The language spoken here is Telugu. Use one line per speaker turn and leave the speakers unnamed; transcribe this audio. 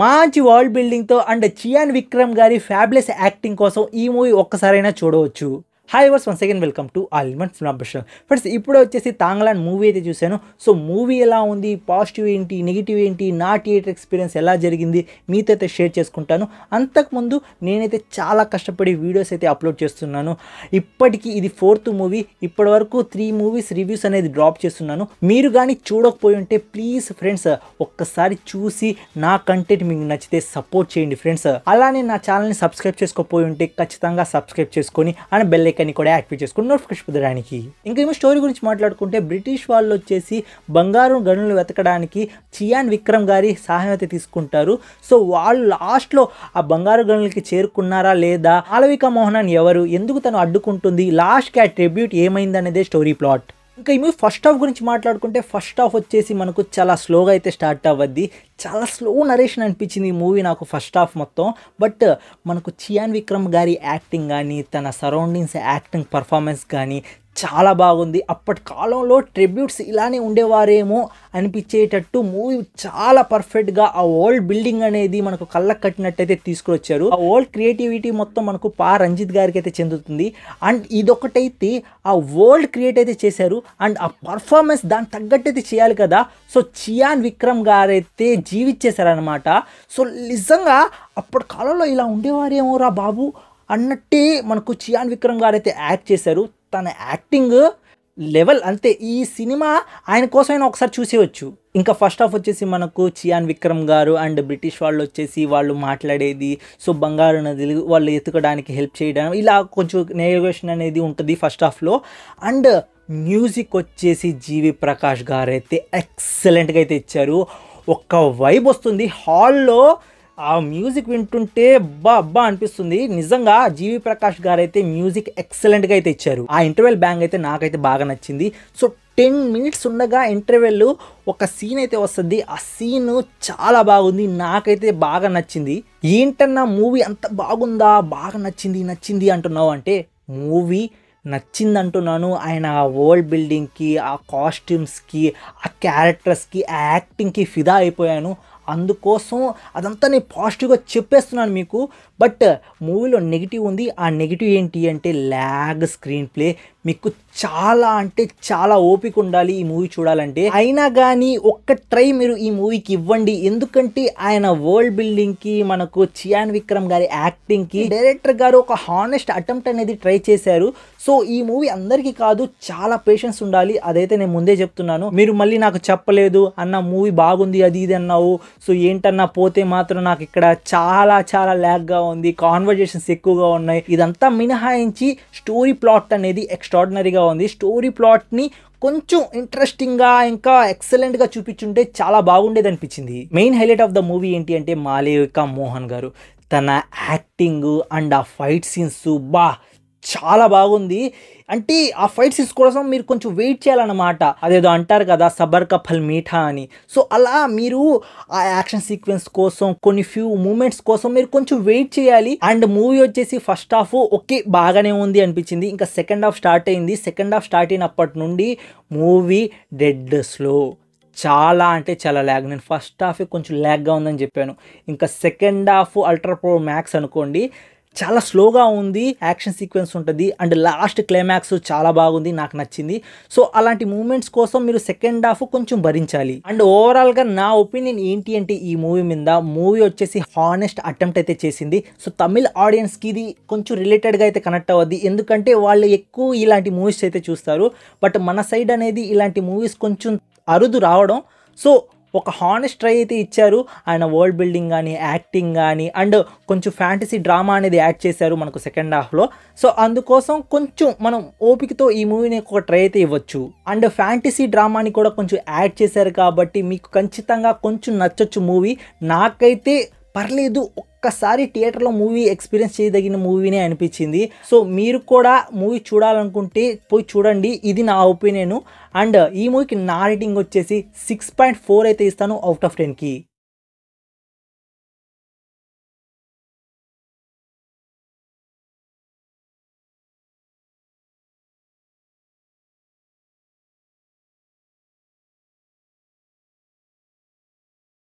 మంచి వరల్డ్ బిల్డింగ్తో అండ్ చియాన్ విక్రమ్ గారి ఫ్యాబులస్ యాక్టింగ్ కోసం ఈ మూవీ ఒక్కసారైనా చూడవచ్చు. హాయ్ వర్స్ once again welcome to almond film basher. Friends ఇప్పుడు వచ్చేసి తాంగ్లాన్ మూవీ అయితే చూశాను. సో మూవీ ఎలా ఉంది, పాజిటివ్ ఏంటి, నెగిటివ్ ఏంటి, నా థియేటర్ ఎక్స్పీరియన్స్ ఎలా జరిగింది మీతో అయితే షేర్ చేసుకుంటాను. అంతకుముందు నేనైతే చాలా కష్టపడి వీడియోస్ అయితే అప్లోడ్ చేస్తున్నాను. ఇప్పటికీ ఇది 4th మూవీ. ఇప్పటి వరకు 3 మూవీస్ రివ్యూస్ అనేది డ్రాప్ చేస్తున్నాను. మీరు కానీ చూడకపోయి ఉంటే ప్లీజ్ ఫ్రెండ్స్ ఒక్కసారి చూసి నా కంటెంట్ మీకు నచ్చితే సపోర్ట్ చేయండి ఫ్రెండ్స్. అలానే నా ఛానల్ని సబ్స్క్రైబ్ చేసుకోకపోయి ఉంటే ఖచ్చితంగా సబ్స్క్రైబ్ చేసుకొని అండ్ బెల్ ఐకాన్ని కూడా యాక్టివేట్ చేసుకుని నోటిఫికేషన్ పొందడానికి. ఇంకా ఏమో స్టోరీ గురించి మాట్లాడుకుంటే బ్రిటిష్ వాళ్ళు వచ్చేసి బంగారం గనులు వెతకడానికి చియాన్ విక్రమ్ గారి సహాయం అయితే తీసుకుంటారు. సో వాళ్ళు లాస్ట్లో ఆ బంగారు గనులకి చేరుకున్నారా లేదా, మాళవిక మోహనన్ ఎవరు, ఎందుకు తను అడ్డుకుంటుంది, లాస్ట్కి ఆ ట్రిబ్యూట్ ఏమైంది అనేదే స్టోరీ ప్లాట్. ఇంకా ఈ మూవీ ఫస్ట్ హాఫ్ గురించి మాట్లాడుకుంటే ఫస్ట్ హాఫ్ వచ్చేసి మనకు చాలా స్లోగా అయితే స్టార్ట్ అవ్వద్ది. చాలా స్లో నరేషన్ అనిపించింది ఈ మూవీ నాకు ఫస్ట్ హాఫ్ మొత్తం. బట్ మనకు చియాన్ విక్రమ్ గారి యాక్టింగ్ కానీ, తన సరౌండింగ్స్ యాక్టింగ్ పర్ఫార్మెన్స్ కానీ చాలా బాగుంది. అప్పటి కాలంలో ట్రిబ్యూట్స్ ఇలానే ఉండేవారేమో అనిపించేటట్టు మూవీ చాలా పర్ఫెక్ట్గా ఆ వరల్డ్ బిల్డింగ్ అనేది మనకు కళ్ళకు కట్టినట్టయితే తీసుకువచ్చారు. ఆ వరల్డ్ క్రియేటివిటీ మొత్తం మనకు రంజిత్ గారికి అయితే చెందుతుంది. అండ్ ఇదొకటైతే ఆ వరల్డ్ క్రియేట్ అయితే చేశారు అండ్ ఆ పర్ఫార్మెన్స్ దానికి తగ్గట్టు అయితే చేయాలి కదా. సో చియాన్ విక్రమ్ గారైతే జీవించేశారనమాట. సో నిజంగా అప్పటి కాలంలో ఇలా ఉండేవారేమో రా బాబు అన్నట్టే మనకు చియాన్ విక్రమ్ గారు అయితే యాక్ట్ చేశారు. తన యాక్టింగ్ లెవెల్ అంతే. ఈ సినిమా ఆయన కోసమైనా ఒకసారి చూసేవచ్చు. ఇంకా ఫస్ట్ హాఫ్ వచ్చేసి మనకు చియాన్ విక్రమ్ గారు అండ్ బ్రిటిష్ వాళ్ళు వచ్చేసి వాళ్ళు మాట్లాడేది, సో బంగారు నదులు వాళ్ళు ఎత్తుకడానికి హెల్ప్ చేయడం, ఇలా కొంచెం నెగోషియేషన్ అనేది ఉంటుంది ఫస్ట్ హాఫ్లో. అండ్ మ్యూజిక్ వచ్చేసి జీవి ప్రకాష్ గారు అయితే ఎక్సలెంట్గా అయితే ఇచ్చారు. ఒక వైబ్ వస్తుంది హాల్లో. ఆ మ్యూజిక్ వింటుంటే అబ్బా అనిపిస్తుంది. నిజంగా జీవి ప్రకాష్ గారు అయితే మ్యూజిక్ ఎక్సలెంట్గా అయితే ఇచ్చారు. ఆ ఇంటర్వెల్ బ్యాంగ్ అయితే నాకైతే బాగా నచ్చింది. సో 10 మినిట్స్ ఉండగా ఇంటర్వెల్ ఒక సీన్ అయితే వస్తుంది. ఆ సీన్ చాలా బాగుంది, నాకైతే బాగా నచ్చింది. ఏంటన్నా మూవీ అంత బాగుందా, బాగా నచ్చింది అంటున్నావు అంటే మూవీ నచ్చింది అంటున్నాను. ఆయన ఆ వరల్డ్ బిల్డింగ్కి, ఆ కాస్ట్యూమ్స్కి, ఆ క్యారెక్టర్స్కి, ఆ యాక్టింగ్కి ఫిదా అయిపోయాను. అందుకోసం అదంతా నేను పాజిటివ్గా చెప్పేస్తున్నాను మీకు. బట్ మూవీలో నెగిటివ్ ఉంది. ఆ నెగిటివ్ ఏంటి అంటే ల్యాగ్ స్క్రీన్ ప్లే. మీకు చాలా అంటే చాలా ఓపిక ఉండాలి ఈ మూవీ చూడాలంటే. అయినా కానీ ఒక్క ట్రై మీరు ఈ మూవీకి ఇవ్వండి. ఎందుకంటే ఆయన వరల్డ్ బిల్డింగ్కి, మనకు చియాన్ విక్రమ్ గారి యాక్టింగ్కి డైరెక్టర్ గారు ఒక హానెస్ట్ అటెంప్ట్ అనేది ట్రై చేశారు. సో ఈ మూవీ అందరికీ కాదు, చాలా పేషెన్స్ ఉండాలి. అదైతే నేను ముందే చెప్తున్నాను. మీరు మళ్ళీ నాకు చెప్పలేదు అన్న మూవీ బాగుంది అది ఇది అన్నావు, సో ఏంటన్నా పోతే మాత్రం నాకు ఇక్కడ చాలా చాలా ల్యాగ్గా ఉంది, కాన్వర్జేషన్స్ ఎక్కువగా ఉన్నాయి, ఇదంతా మినహాయించి స్టోరీ ప్లాట్ అనేది ఎక్స్ట్రాడినరీగా ఉంది. స్టోరీ ప్లాట్ని కొంచెం ఇంట్రెస్టింగ్గా ఇంకా ఎక్సలెంట్గా చూపించుంటే చాలా బాగుండేది అనిపించింది. Main highlight of the movie ఏంటి అంటే మాళవిక మోహన్ గారు, తన యాక్టింగ్ అండ్ ఆ ఫైట్ సీన్స్ చాలా బాగుంది. అంటే ఆ ఫైట్ సీన్స్ కోసం మీరు కొంచెం వెయిట్ చేయాలన్నమాట. అదేదో అంటారు కదా సబర్ కా ఫల్ మీఠా అని. సో అలా మీరు ఆ యాక్షన్ సీక్వెన్స్ కోసం, కొన్ని ఫ్యూ మూమెంట్స్ కోసం మీరు కొంచెం వెయిట్ చేయాలి. అండ్ మూవీ వచ్చేసి ఫస్ట్ హాఫ్ ఓకే బాగానే ఉంది అనిపించింది. ఇంకా సెకండ్ హాఫ్ స్టార్ట్ అయింది. సెకండ్ హాఫ్ స్టార్ట్ అయినప్పటి నుండి మూవీ డెడ్ స్లో, చాలా అంటే చాలా ల్యాగ్. నేను ఫస్ట్ హాఫే కొంచెం ల్యాగ్గా ఉందని చెప్పాను. ఇంకా second half ultra pro max అనుకోండి, చాలా స్లోగా ఉంది. యాక్షన్ సీక్వెన్స్ ఉంటుంది అండ్ లాస్ట్ క్లైమాక్స్ చాలా బాగుంది, నాకు నచ్చింది. సో అలాంటి మూమెంట్స్ కోసం మీరు సెకండ్ హాఫ్ కొంచెం భరించాలి. అండ్ ఓవరాల్గా నా ఒపీనియన్ ఏంటి అంటే ఈ మూవీ మీద, మూవీ వచ్చేసి హానెస్ట్ అటెంప్ట్ అయితే చేసింది. సో తమిళ్ ఆడియన్స్కి ఇది కొంచెం రిలేటెడ్గా అయితే కనెక్ట్ అవ్వద్ది, ఎందుకంటే వాళ్ళు ఎక్కువ ఇలాంటి మూవీస్ అయితే చూస్తారు. బట్ మన సైడ్ అనేది ఇలాంటి మూవీస్ కొంచెం అరుదు రావడం. సో ఒక హానెస్ట్ ట్రై అయితే ఇచ్చారు. ఆయన వరల్డ్ బిల్డింగ్ కానీ, యాక్టింగ్ కానీ అండ్ కొంచెం ఫ్యాంటసీ డ్రామా అనేది యాడ్ చేశారు మనకు సెకండ్ హాఫ్లో. సో అందుకోసం కొంచెం మనం ఓపికతో ఈ మూవీని ఒక ట్రై అయితే ఇవ్వచ్చు. అండ్ ఫ్యాంటసీ డ్రామాని కూడా కొంచెం యాడ్ చేశారు కాబట్టి మీకు ఖచ్చితంగా కొంచెం నచ్చొచ్చు మూవీ. నాకైతే పర్లేదు, ఒక్కసారి థియేటర్లో మూవీ ఎక్స్పీరియన్స్ చేయదగిన మూవీనే అనిపించింది. సో మీరు కూడా మూవీ చూడాలనుకుంటే పోయి చూడండి, ఇది నా ఒపీనియన్. అండ్ ఈ మూవీకి నా రేటింగ్ వచ్చేసి 6.4 అయితే ఇస్తాను అవుట్ ఆఫ్ 10కి.